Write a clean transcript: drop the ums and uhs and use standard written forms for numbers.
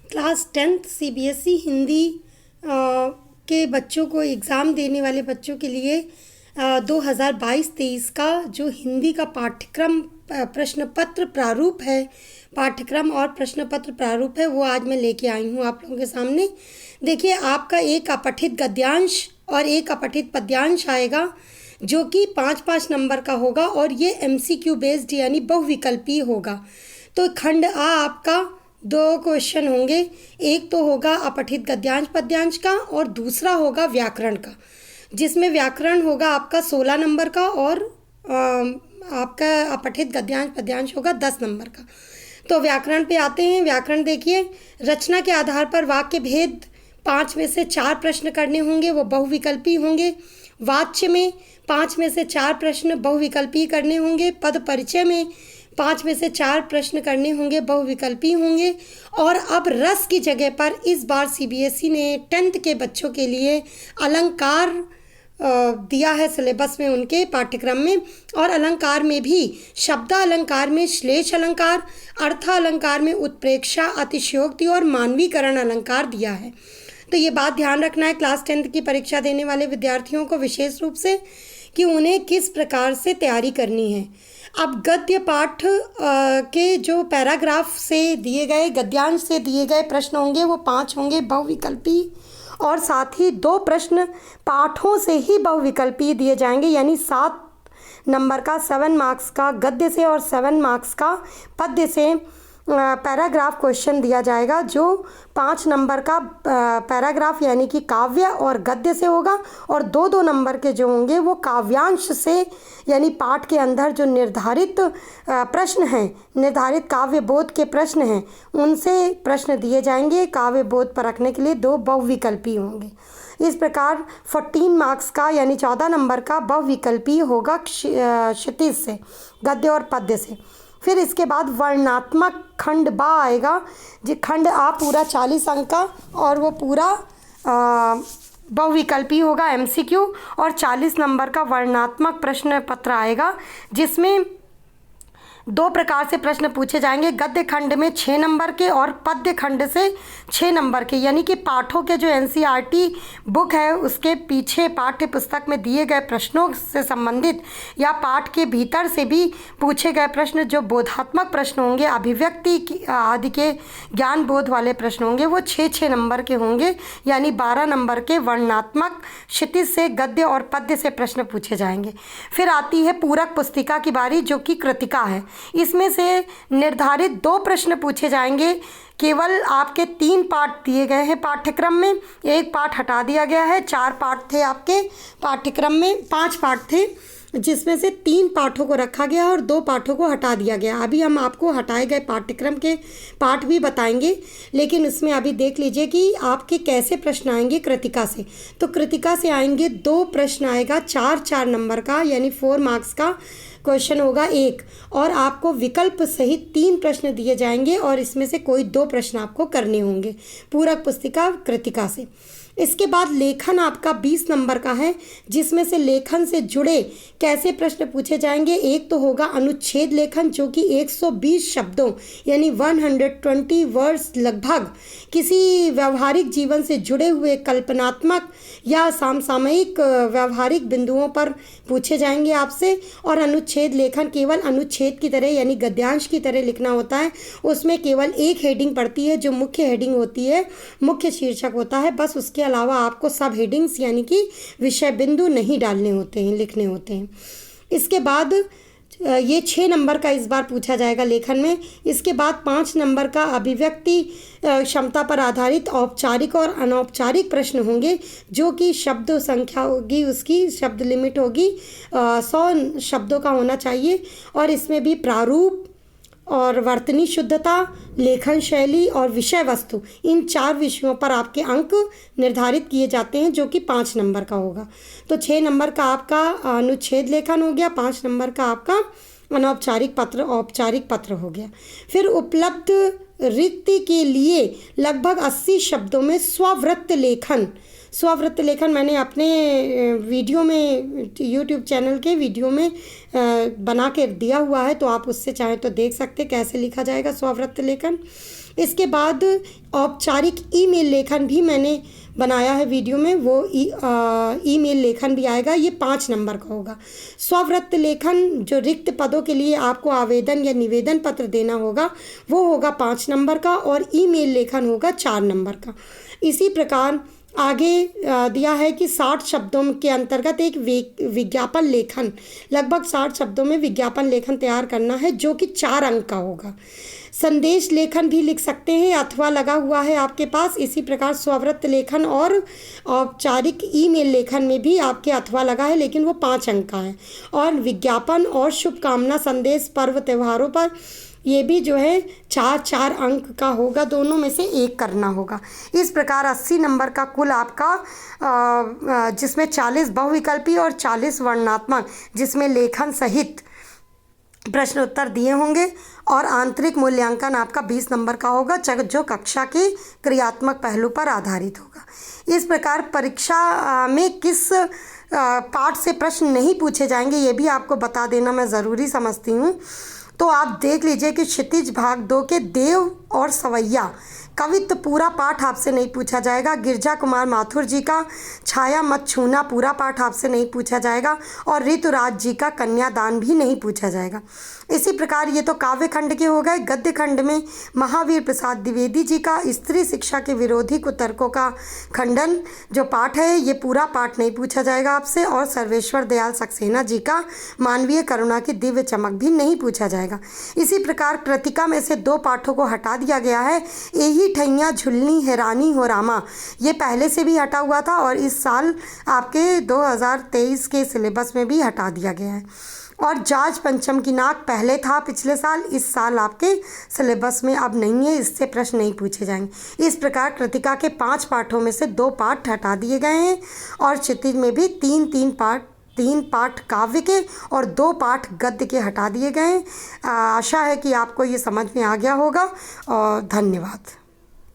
Class 10th CBSE Hindi के बच्चों को एग्ज़ाम देने वाले बच्चों के लिए 2022-23 का जो हिंदी का पाठ्यक्रम प्रश्न पत्र प्रारूप है, पाठ्यक्रम और प्रश्न पत्र प्रारूप है, वो आज मैं लेके आई हूँ आप लोगों के सामने। देखिए, आपका एक अपठित गद्यांश और एक अपठित पद्यांश आएगा जो कि 5-5 नंबर का होगा और ये एमसीक्यू बेस्ड यानी बहुविकल्पीय होगा। तो खंड आ आपका 2 क्वेश्चन होंगे, एक तो होगा अपठित गद्यांश पद्यांश का और दूसरा होगा व्याकरण का, जिसमें व्याकरण होगा आपका 16 नंबर का और आपका अपठित गद्यांश पद्यांश होगा 10 नंबर का। तो व्याकरण पे आते हैं। व्याकरण देखिए, रचना के आधार पर वाक्य भेद 5 में से 4 प्रश्न करने होंगे, वो बहुविकल्पी होंगे। वाच्य में 5 में से 4 प्रश्न बहुविकल्पी करने होंगे। पद परिचय में 5 में से 4 प्रश्न करने होंगे, बहुविकल्पी होंगे। और अब रस की जगह पर इस बार सीबीएसई ने 10th के बच्चों के लिए अलंकार दिया है सिलेबस में, उनके पाठ्यक्रम में। और अलंकार में भी शब्द अलंकार में श्लेष अलंकार, अर्थ अलंकार में उत्प्रेक्षा, अतिशयोक्ति और मानवीकरण अलंकार दिया है। तो ये बात ध्यान रखना है क्लास 10th की परीक्षा देने वाले विद्यार्थियों को विशेष रूप से कि उन्हें किस प्रकार से तैयारी करनी है। अब गद्य पाठ के जो पैराग्राफ से दिए गए, गद्यांश से दिए गए प्रश्न होंगे वो 5 होंगे बहुविकल्पी, और साथ ही 2 प्रश्न पाठों से ही बहुविकल्पी दिए जाएंगे, यानी 7 नंबर का 7 मार्क्स का गद्य से और 7 मार्क्स का पद्य से पैराग्राफ क्वेश्चन दिया जाएगा, जो 5 नंबर का पैराग्राफ यानी कि काव्य और गद्य से होगा, और 2-2 नंबर के जो होंगे वो काव्यांश से यानी पाठ के अंदर जो निर्धारित प्रश्न हैं, निर्धारित काव्य बोध के प्रश्न हैं, उनसे प्रश्न दिए जाएंगे। काव्य बोध परखने के लिए 2 बहुविकल्पी होंगे। इस प्रकार 14 मार्क्स का यानी 14 नंबर का बहुविकल्पी होगा क्षितिज से, गद्य और पद्य से। फिर इसके बाद वर्णात्मक खंड बा आएगा, जी खंड आ पूरा 40 अंक का और वो पूरा बहुविकल्पी होगा एमसीक्यू, और 40 नंबर का वर्णात्मक प्रश्न पत्र आएगा, जिसमें 2 प्रकार से प्रश्न पूछे जाएंगे। गद्य खंड में 6 नंबर के और पद्य खंड से 6 नंबर के, यानी कि पाठों के जो एनसीईआरटी बुक है उसके पीछे पाठ्य पुस्तक में दिए गए प्रश्नों से संबंधित या पाठ के भीतर से भी पूछे गए प्रश्न, जो बोधात्मक प्रश्न होंगे, अभिव्यक्ति आदि के ज्ञान बोध वाले प्रश्न होंगे, वो 6-6 नंबर के होंगे, यानी 12 नंबर के वर्णात्मक क्षितिज से, गद्य और पद्य से प्रश्न पूछे जाएंगे। फिर आती है पूरक पुस्तिका की बारी, जो कि कृतिका है। इसमें से निर्धारित 2 प्रश्न पूछे जाएंगे। केवल आपके 3 पाठ दिए गए हैं पाठ्यक्रम में, 1 पाठ हटा दिया गया है। 4 पाठ थे आपके पाठ्यक्रम में, 5 पाठ थे, जिसमें से 3 पाठों को रखा गया और 2 पाठों को हटा दिया गया। अभी हम आपको हटाए गए पाठ्यक्रम के पाठ भी बताएंगे, लेकिन इसमें अभी देख लीजिए कि आपके कैसे प्रश्न आएंगे कृतिका से। तो कृतिका से आएंगे 2 प्रश्न आएगा 4-4 नंबर का, यानी 4 मार्क्स का क्वेश्चन होगा 1, और आपको विकल्प सहित 3 प्रश्न दिए जाएंगे और इसमें से कोई 2 प्रश्न आपको करने होंगे पूरक पुस्तिका कृतिका से। इसके बाद लेखन आपका 20 नंबर का है, जिसमें से लेखन से जुड़े कैसे प्रश्न पूछे जाएंगे। एक तो होगा अनुच्छेद लेखन, जो कि 120 शब्दों यानी 120 वर्ड्स लगभग किसी व्यवहारिक जीवन से जुड़े हुए कल्पनात्मक या समसामयिक व्यवहारिक बिंदुओं पर पूछे जाएंगे आपसे। और अनुच्छेद लेखन केवल अनुच्छेद की तरह यानी गद्यांश की तरह लिखना होता है, उसमें केवल एक हेडिंग पड़ती है जो मुख्य हेडिंग होती है, मुख्य शीर्षक होता है, बस उसके अलावा आपको सब हेडिंग्स यानी कि विषय बिंदु नहीं डालने होते हैं, लिखने होते हैं। इसके बाद ये 6 नंबर का इस बार पूछा जाएगा लेखन में। इसके बाद 5 नंबर का अभिव्यक्ति क्षमता पर आधारित औपचारिक और अनौपचारिक प्रश्न होंगे, जो कि शब्द संख्या होगी, उसकी शब्द लिमिट होगी 100 शब्दों का होना चाहिए। और इसमें भी प्रारूप और वर्तनी शुद्धता, लेखन शैली और विषय वस्तु, इन 4 विषयों पर आपके अंक निर्धारित किए जाते हैं, जो कि 5 नंबर का होगा। तो 6 नंबर का आपका अनुच्छेद लेखन हो गया, 5 नंबर का आपका अनौपचारिक पत्र औपचारिक पत्र हो गया। फिर उपलब्ध रिक्ति के लिए लगभग 80 शब्दों में स्ववृत्त लेखन, स्ववृत्त लेखन मैंने अपने वीडियो में यूट्यूब चैनल के वीडियो में बना के दिया हुआ है, तो आप उससे चाहें तो देख सकते कैसे लिखा जाएगा स्ववृत्त लेखन। इसके बाद औपचारिक ईमेल लेखन भी मैंने बनाया है वीडियो में, वो ईमेल लेखन भी आएगा, ये 5 नंबर का होगा। स्ववृत्त लेखन, जो रिक्त पदों के लिए आपको आवेदन या निवेदन पत्र देना होगा, वो होगा 5 नंबर का, और ईमेल लेखन होगा 4 नंबर का। इसी प्रकार आगे दिया है कि 60 शब्दों के अंतर्गत एक विज्ञापन लेखन, लगभग 60 शब्दों में विज्ञापन लेखन तैयार करना है, जो कि 4 अंक का होगा। संदेश लेखन भी लिख सकते हैं, अथवा लगा हुआ है आपके पास। इसी प्रकार स्ववृत्त लेखन और औपचारिक ईमेल लेखन में भी आपके अथवा लगा है, लेकिन वो 5 अंक का है। और विज्ञापन और शुभकामना संदेश पर्व त्योहारों पर, ये भी जो है 4 अंक का होगा, दोनों में से एक करना होगा। इस प्रकार 80 नंबर का कुल आपका, जिसमें 40 बहुविकल्पी और 40 वर्णनात्मक, जिसमें लेखन सहित प्रश्न उत्तर दिए होंगे, और आंतरिक मूल्यांकन आपका 20 नंबर का होगा, जो कक्षा के क्रियात्मक पहलू पर आधारित होगा। इस प्रकार परीक्षा में किस पाठ से प्रश्न नहीं पूछे जाएंगे, ये भी आपको बता देना मैं ज़रूरी समझती हूँ। तो आप देख लीजिए कि क्षितिज भाग 2 के देव और सवैया कवित्व पूरा पाठ आपसे नहीं पूछा जाएगा। गिरजा कुमार माथुर जी का छाया मत छूना पूरा पाठ आपसे नहीं पूछा जाएगा, और ऋतुराज जी का कन्यादान भी नहीं पूछा जाएगा। इसी प्रकार ये तो काव्य खंड के हो गए। गद्य खंड में महावीर प्रसाद द्विवेदी जी का स्त्री शिक्षा के विरोधी कुतर्कों का खंडन जो पाठ है, ये पूरा पाठ नहीं पूछा जाएगा आपसे, और सर्वेश्वर दयाल सक्सेना जी का मानवीय करुणा की दिव्य चमक भी नहीं पूछा जाएगा। इसी प्रकार कृतिका में से 2 पाठों को हटा दिया गया है। यही ठैया झुलनी हैरानी हो रामा, ये पहले से भी हटा हुआ था, और इस साल आपके 2023 के सिलेबस में भी हटा दिया गया है। और जाज पंचम की नाक पहले था पिछले साल, इस साल आपके सिलेबस में अब नहीं है, इससे प्रश्न नहीं पूछे जाएंगे। इस प्रकार कृतिका के 5 पाठों में से 2 पाठ हटा दिए गए हैं, और क्षितिज में भी 3 पाठ काव्य के और 2 पाठ गद्य के हटा दिए गए हैं। आशा है कि आपको ये समझ में आ गया होगा, और धन्यवाद।